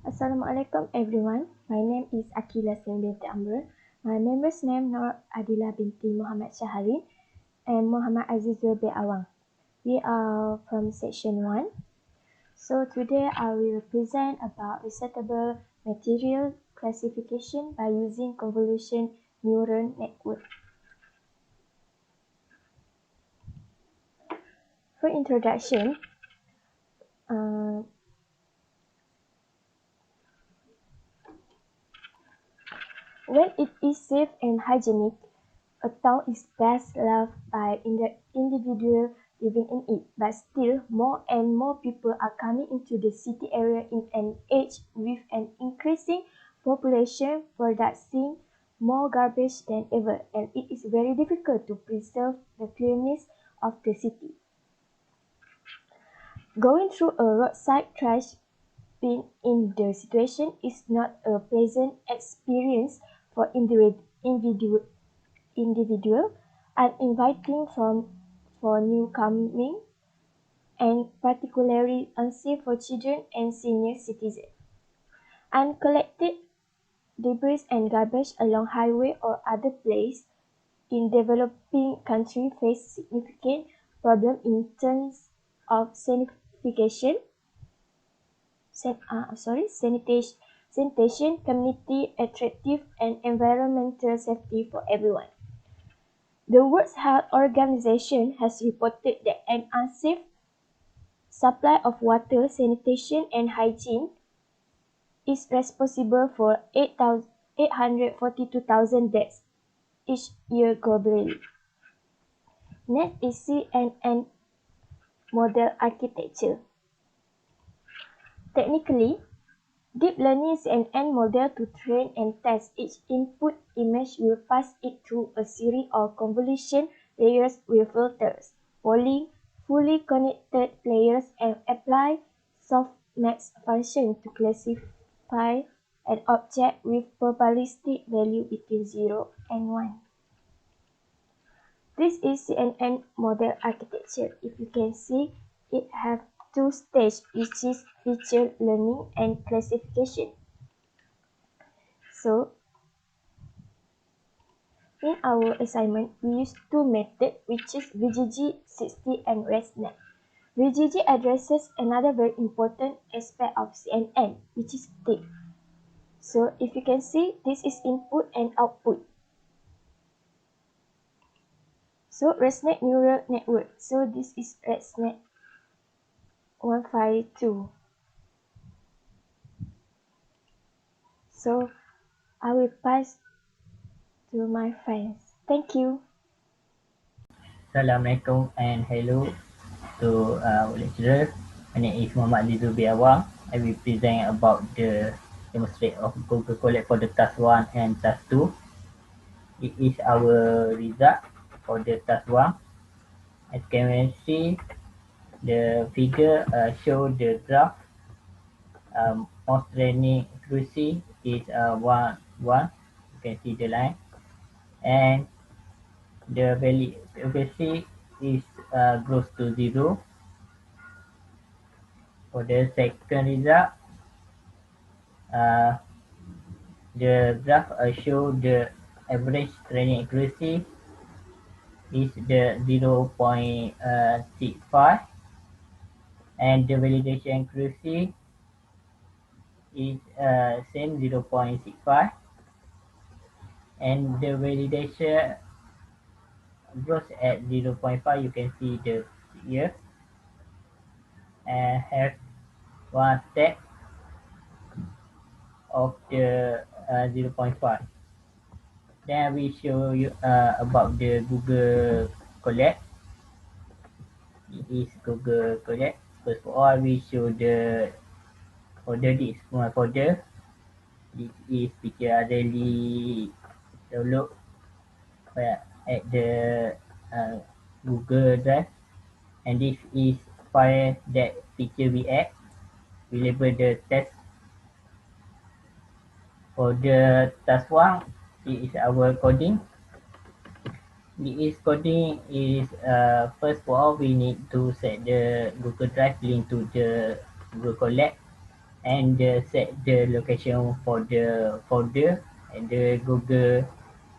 Assalamualaikum everyone. My name is Akila Singh binti Amrul. My members name Nur Adila binti Muhammad Shaharin and Muhammad Azizul bin Awang. We are from section 1. So today I will present about researchable material classification by using convolution neural network. For introduction, when it is safe and hygienic, a town is best loved by individuals living in it, but still more and more people are coming into the city area in an age with an increasing population producing more garbage than ever, and it is very difficult to preserve the cleanliness of the city. Going through a roadside trash bin in the situation is not a pleasant experience for individual uninviting for newcoming, and particularly unsafe for children and senior citizens. Uncollected debris and garbage along highway or other places in developing countries face significant problems in terms of sanitation, community attractive, and environmental safety for everyone. The World Health Organization has reported that an unsafe supply of water, sanitation, and hygiene is responsible for 842,000 deaths each year globally. Next is CNN model architecture. Technically, deep learning CNN model to train and test each input image will pass it through a series of convolution layers with filters, polling, fully connected layers, and apply softmax function to classify an object with probabilistic value between 0 and 1. This is CNN model architecture. If you can see, it has two stages, which is feature learning and classification. So, in our assignment, we use two methods, which is VGG60 and ResNet. VGG addresses another very important aspect of CNN, which is state. So, if you can see, this is input and output. So, ResNet neural network. So, this is ResNet 152. So, I will pass to my friends. Thank you. Assalamualaikum and hello to our lecturer. My name is Muhammad Azizul bin Awang. I will present about the demonstrate of Google Colab for the task 1 and task 2. It is our result for the task 1. As can see, the figure show the graph. Most training accuracy is 1. You can see the line, and the value accuracy is close to 0. For the second result, the graph show the average training accuracy is the 0.65, and the validation accuracy is same 0.65, and the validation grows at 0.5. You can see the here, and have one step of the 0.5. Then we show you about the Google Colab. It is Google Colab. First of all, we show the folder. This small folder. This is picture I really download at the Google Drive, and this is file that picture we add. We label the test. For the task 1, it is our coding. This coding is first of all we need to set the Google Drive link to the Google Colab. and set the location for the folder and the Google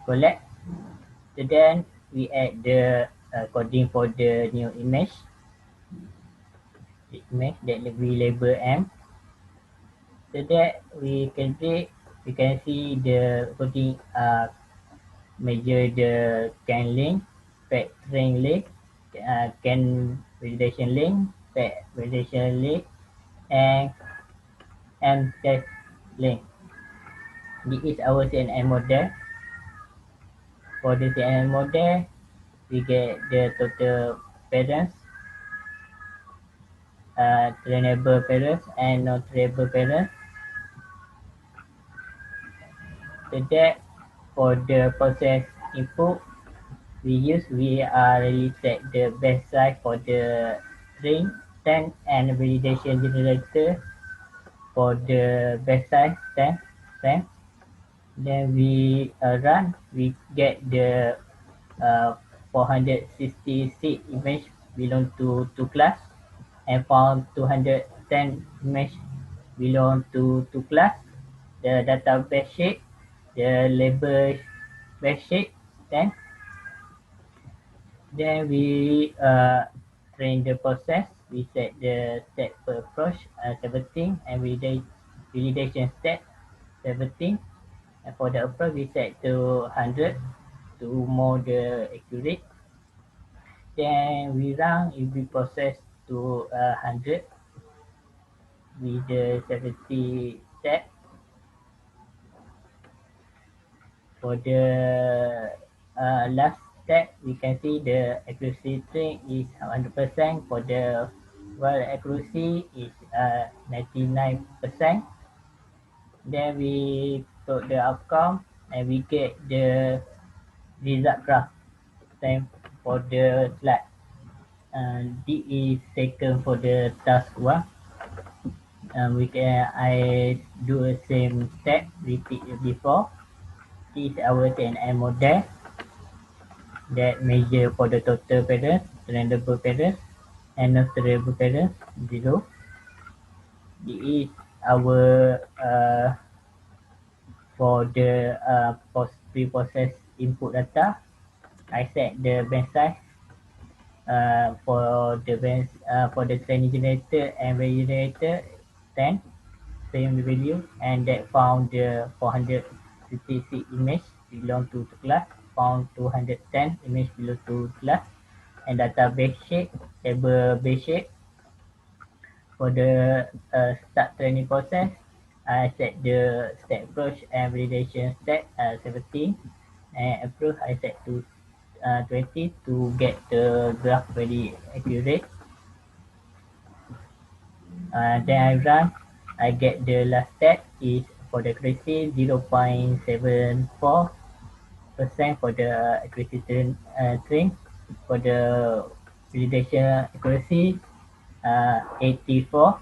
Colab. So then we add the coding for the new image that we label M. So that we can see the coding measure the can link, factoring link, can validation link, fact validation link, and test link. This is our CNN model. For the CNN model, we get the total parents, trainable parents, and non trainable parents. So that for the process input, we really set the best size for the string 10 and validation generator for the best size 10. Then we run, we get the 466 image belong to class and found 210 image belong to class. The database sheet, the label base sheet, then we train the process. We set the step per approach 17 and validation step 17. And for the approach, we set to 100 to more the accurate. Then we run every process to 100 with the 70 step. For the last step, we can see the accuracy rate is 100%. For the while accuracy is 99%. Then we put the outcome and we get the result graph. Same for the slide. This is taken for the task 1. I do the same step repeat before. This is our TNM model that measure for the total parents, trainable parents, and non trainable parents 0. This is our for the pre-process input data. I set the bench size for the training generator and value generator 10 same value, and that found the 456 image belong to class, found 210 image belong to class, and database shape, table base shape. For the start training process, I set the step approach and validation step 17, and approach I set to 20 to get the graph very accurate. Then I run, I get the last step is for the accuracy 0.74% for the accuracy train. For the validation accuracy 84.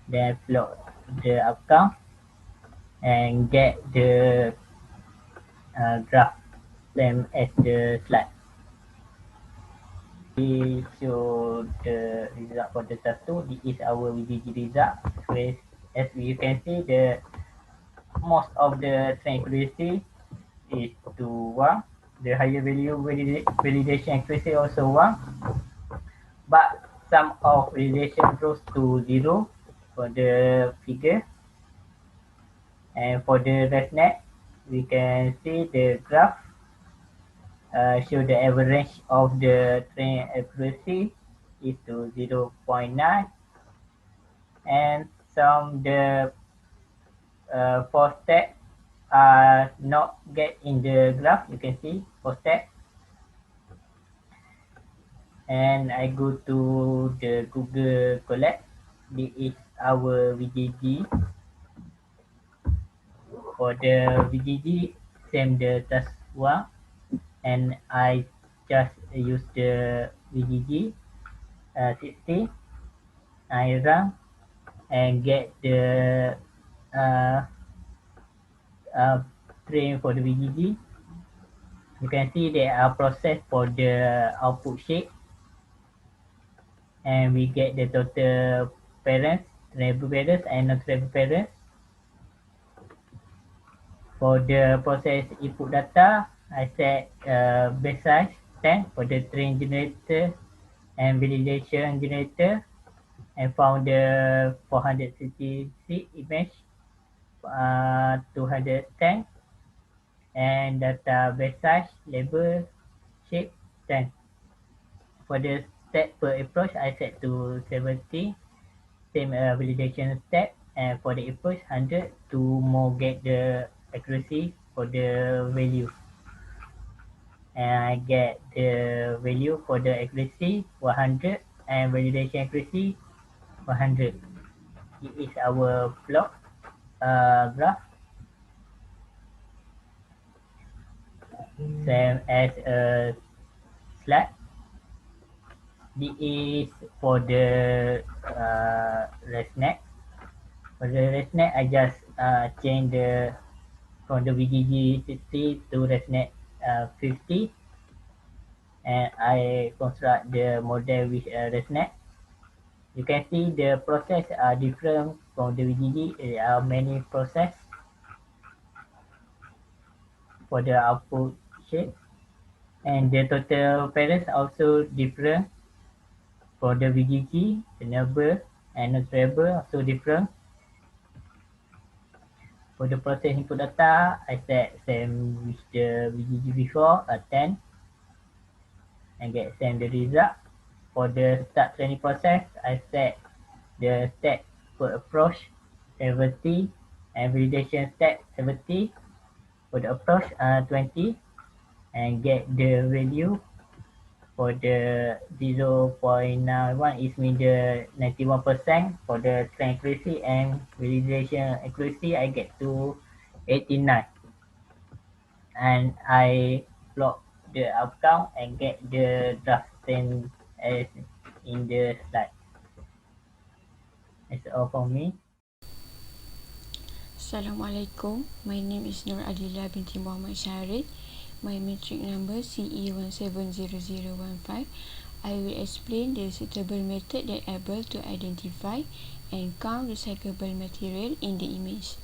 Then I plot the outcome and get the graph same as the slide. We show the result for the task 2. This is our VGG result. As you can see, the most of the train accuracy is to 1. The higher value validation accuracy also 1. But some of validation goes to 0 for the figure. And for the ResNet, we can see the graph show the average of the train accuracy is to 0.9, and some the 4 steps are not get in the graph. You can see 4 steps. And I go to the Google Colab. This is our VGG. For the VGG, same the task 1, and I just use the VGG 60. I run and get the uh, train for the VGG. You can see there are process for the output sheet, and we get the total parents, trainable parents and non-trainable parents. For the process input data, I set base size 10 for the train generator and validation generator, and found the 456 image 210, and data base size label shape 10. For the step per approach, I set to 70, same validation step, and for the approach 100 to more get the accuracy for the value. And I get the value for the accuracy 100 and validation accuracy 100. It is our plot graph, same as a slide. This is for the ResNet. For the ResNet, I just change the from the VGG 60 to ResNet 50, and I construct the model with ResNet. You can see the process are different from the VGG. There are many process for the output shape, and the total parents also different for the VGG, enable and non-variable also different. For the process input data, I set same with the VGG before 10 and get same the result. For the start training process, I set the step per approach 70 and validation step 70. For the approach 20 and get the value. For the 0.1 is mean the 91%. For the train accuracy and validation accuracy, I get to 89. And I plot the outcome and get the draft same as in the slide. That's all for me. Assalamualaikum. My name is Nur Adila binti Muhammad Syarif. My matric number CE170015. I will explain the suitable method that able to identify and count recyclable material in the image.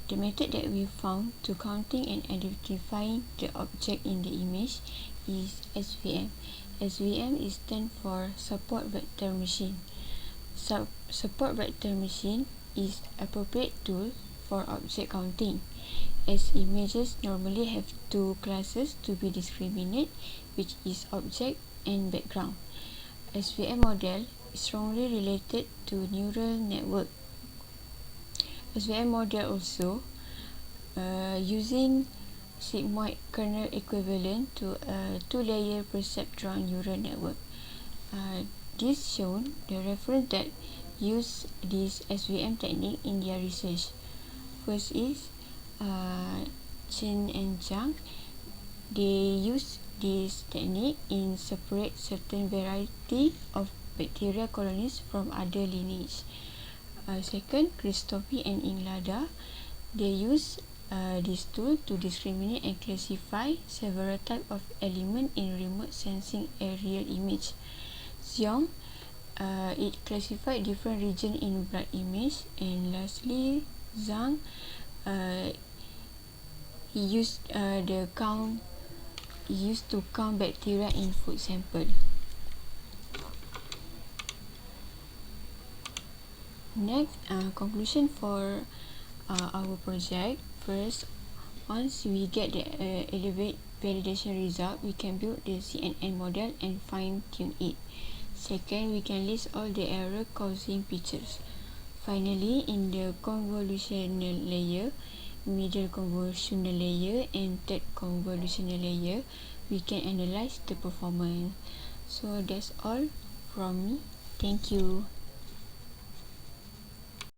The method that we found to counting and identifying the object in the image is SVM. SVM is stand for Support Vector Machine. Support Vector Machine is appropriate tool for object counting, as images normally have two classes to be discriminated, which is object and background. SVM model is strongly related to neural network. SVM model also using sigmoid kernel equivalent to a two-layer perceptron neural network. This shown the reference that use this SVM technique in their research. First is Chen and Zhang. They use this technique in separate certain variety of bacteria colonies from other lineage. Second, Christophe and Inglada. They use this tool to discriminate and classify several types of elements in remote sensing aerial image. Xiong, it classified different regions in blood image. And lastly, Zhang, he used to count bacteria in food sample. Next, conclusion for our project. First, once we get the elevate validation result, we can build the CNN model and fine-tune it. Second, we can list all the error causing features. Finally, in the convolutional layer, middle convolutional layer, and third convolutional layer, we can analyze the performance. So that's all from me. Thank you.